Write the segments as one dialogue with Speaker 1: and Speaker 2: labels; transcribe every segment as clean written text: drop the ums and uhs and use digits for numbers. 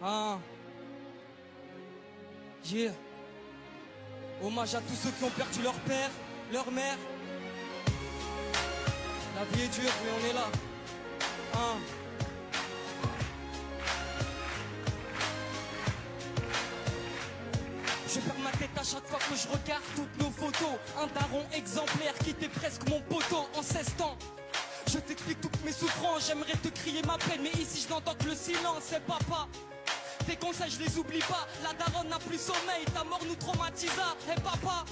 Speaker 1: Ah. Yeah. Hommage à tous ceux qui ont perdu leur père, leur mère. La vie est dure, mais on est là. Ah. Je perds ma tête à chaque fois que je regarde toutes nos photos. Un daron exemplaire qui était presque mon poteau en 16 ans. Je t'explique toutes mes souffrances, j'aimerais te crier ma peine, mais ici je n'entends que le silence, c'est papa. Tes conseils je les oublie pas, la daronne n'a plus sommeil, ta mort nous traumatisa, et papa.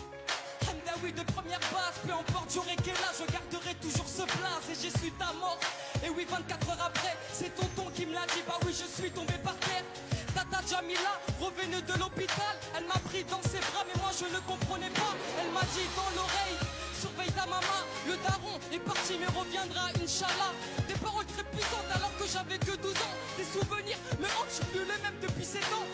Speaker 1: Hamdaoui de première base, peu importe j'aurai quel âge, je garderai toujours ce blaze et j'ai su ta mort. Et oui 24 heures après, c'est tonton qui me l'a dit, bah oui je suis tombé par terre. Tata Jamila, revenue de l'hôpital, elle m'a pris dans ses bras mais moi je ne comprenais pas. Elle m'a dit dans l'oreille, surveille ta maman, le daron est parti mais reviendra Inch'Allah. Des paroles très puissantes alors que j'avais que 12 ans. Des souvenirs, mais oh je suis plus le même depuis 7 ans.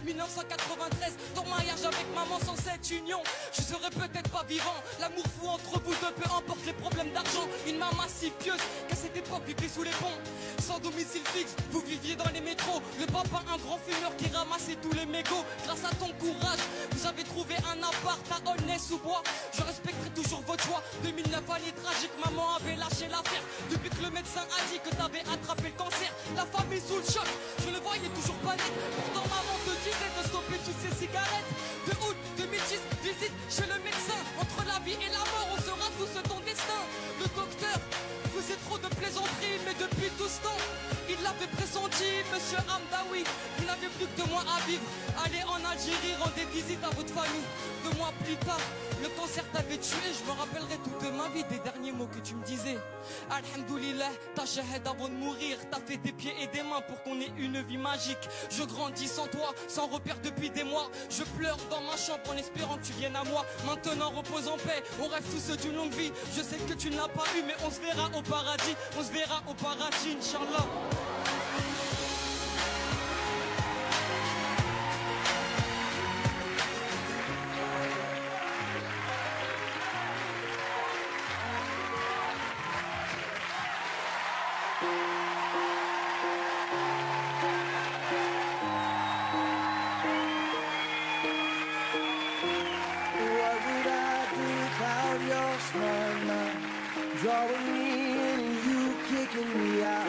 Speaker 1: 1993, ton mariage avec maman sans cette union, je serais peut-être pas vivant. L'amour fou entre vous deux, peu importe les problèmes d'argent. Une maman si pieuse qu'à cette époque vivait sous les ponts. Sans domicile fixe, vous viviez dans les métros. Le papa un grand fumeur qui ramassait tous les mégots. Grâce à ton courage, vous avez trouvé un appart à Aulnay-sous-Bois. Je respecterai toujours votre choix. 2009 année tragique, maman avait lâché l'affaire. Depuis que le médecin a dit que t'avais attrapé le cancer, la famille sous le choc, je le voyais toujours pas net. Pourtant maman te disait de stopper toutes ces cigarettes. De août 2010, visite chez le médecin. Entre la vie et la mort, on sera tous ton destin. Le docteur faisait trop de plaisanteries, mais depuis tout ce temps, il l'avait pressenti, monsieur Hamdaoui. Vous n'avez plus que 2 mois à vivre. Allez en Algérie, rendez visite à votre famille. 2 mois plus tard, le cancer t'avait tué. Je me rappellerai toute ma vie des derniers mots que tu me disais. Alhamdoulilah, ta shahad avant de mourir. T'as fait des pieds et des mains pour qu'on ait une vie magique. Je grandis sans toi, sans repère depuis des mois. Je pleure dans ma chambre en espérant que tu viennes à moi. Maintenant repose en paix, on rêve tous d'une longue vie. Je sais que tu ne l'as pas eu, mais on se verra au paradis. On se verra au paradis, Inch'Allah.
Speaker 2: Drawing me in and you kicking me out.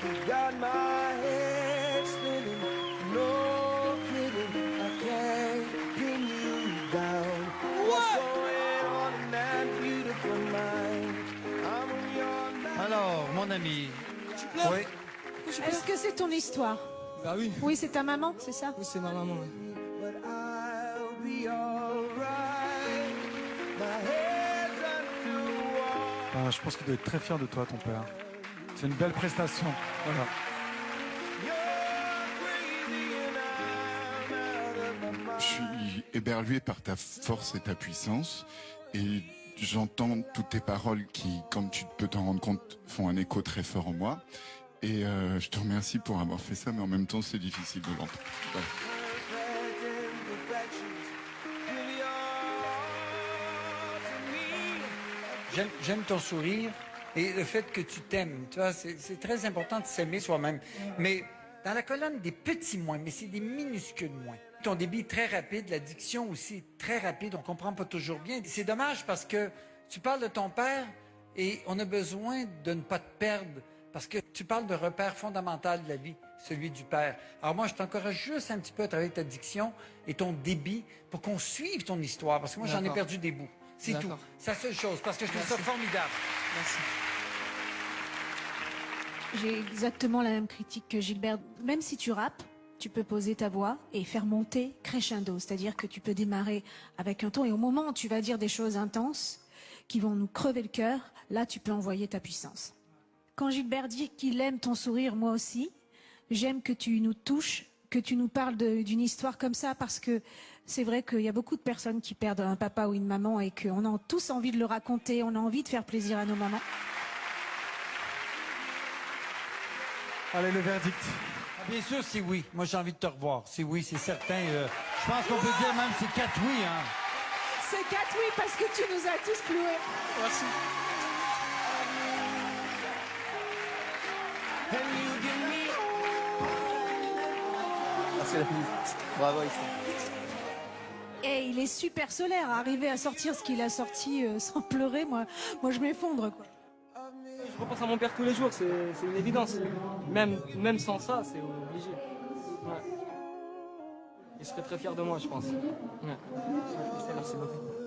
Speaker 2: You got my head spinning, no kidding, I can't pin you down. What's going on in that beautiful mind? I'm on your mind.
Speaker 3: Alors, mon ami.
Speaker 1: Tu pleures?
Speaker 3: Oui.
Speaker 4: Est-ce que c'est ton histoire?
Speaker 1: Bah oui.
Speaker 4: Oui, c'est ta maman, c'est ça?
Speaker 1: Oui, c'est ma maman. Oui.
Speaker 2: But I'll be alright. My head's underwater.
Speaker 5: Ah, je pense qu'il doit être très fier de toi, ton père. C'est une belle prestation. Voilà.
Speaker 6: Je suis éberlué par ta force et ta puissance. Et j'entends toutes tes paroles qui, comme tu peux t'en rendre compte, font un écho très fort en moi. Et je te remercie pour avoir fait ça, mais en même temps, c'est difficile de l'entendre. Voilà.
Speaker 3: J'aime ton sourire et le fait que tu t'aimes. Tu vois, c'est très important de s'aimer soi-même. Mais dans la colonne des petits moins, mais c'est des minuscules moins. Ton débit est très rapide, la diction aussi est très rapide, on comprend pas toujours bien. C'est dommage parce que tu parles de ton père et on a besoin de ne pas te perdre parce que tu parles de repère fondamental de la vie, celui du père. Alors moi, je t'encourage juste un petit peu à travailler ta diction et ton débit pour qu'on suive ton histoire parce que moi, j'en ai perdu des bouts. C'est tout. C'est la seule chose, parce que je trouve ça formidable.
Speaker 1: Merci.
Speaker 4: J'ai exactement la même critique que Gilbert. Même si tu rappes, tu peux poser ta voix et faire monter crescendo. C'est-à-dire que tu peux démarrer avec un ton et au moment où tu vas dire des choses intenses qui vont nous crever le cœur, là, tu peux envoyer ta puissance. Quand Gilbert dit qu'il aime ton sourire, moi aussi, j'aime que tu nous touches, que tu nous parles d'une histoire comme ça parce que c'est vrai qu'il y a beaucoup de personnes qui perdent un papa ou une maman et qu'on a tous envie de le raconter, on a envie de faire plaisir à nos mamans.
Speaker 5: Allez, le verdict.
Speaker 3: Bien sûr, c'est oui. Moi, j'ai envie de te revoir. C'est oui, c'est certain. Je pense qu'on peut dire même c'est 4 oui. Hein.
Speaker 4: C'est 4 oui parce que tu nous as tous cloués.
Speaker 1: Merci.
Speaker 7: c'est la vie. Bravo, Issa.
Speaker 4: Et il est super solaire, arriver à sortir ce qu'il a sorti sans pleurer, moi je m'effondre, quoi.
Speaker 7: Je repense à mon père tous les jours, c'est une évidence. Même sans ça, c'est obligé. Ouais. Il serait très fier de moi, je pense. Ouais. Merci beaucoup.